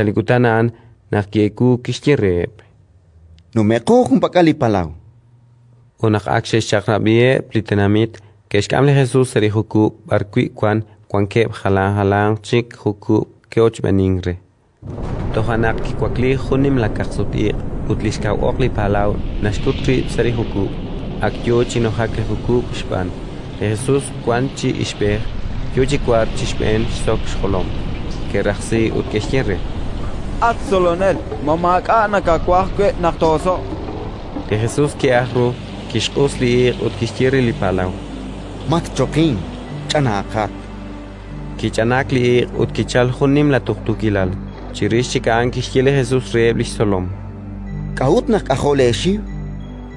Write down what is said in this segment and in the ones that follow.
salikutanan nakieku kishtirep. No me kung pakali palaw. Unak akshes chakrabie plitenamit keshkamle Jesús serihuku barquikwan kwankeb halang chik huku keoch beningre. Tohanak kikwakli hunim lakaksuti utlishkaw okli palaw nashkutri serihuku akyo chinohake huku kishpan. Jesús kwanchi ishpeh yochi kwar chishpen sok sholom. Keraxi utkeshkierre. At solonel mamaka nakakwahkwe naktoso. De Jesús que ahru kishqusli utkishkierre li palaw. Mat chokin, chanakat. Kichanakli utkichal hunim la tuktukilal. Chirishchikaan kishkiele Jesús reblich solom. Kaut nak aholeshi.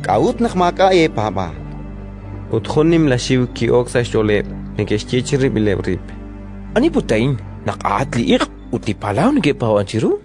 Kaut nak maka e paba. Uthunim la shiw ki oksa sholeb. Nekeshkichiri bilebrip. Ani putain, nakaat liik, uti palaw nagipawaan siru?